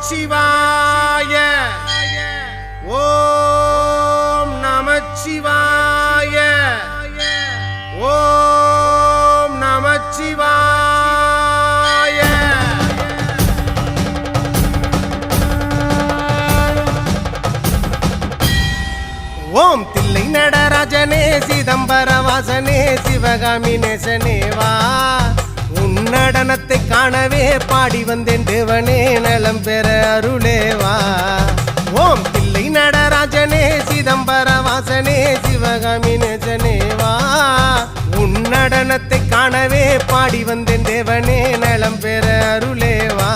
நமச்சிவாய ஓம் நமச்சிவாய ஓம் நமச்சிவாய ஓம் தில்லை நடராஜனே சிதம்பர வாசனே சிவகாமி நேசனேவா நடனத்தை காணவே பாடி வந்தேன் தேவனே நலம் பெற அருளேவா ஓம் தில்லை நடராஜனே சிதம்பர வாசனே சிவகாமி நேசனேவா உன் நடனத்தை காணவே பாடி வந்தேன் தேவனே நலம் பெற அருளேவா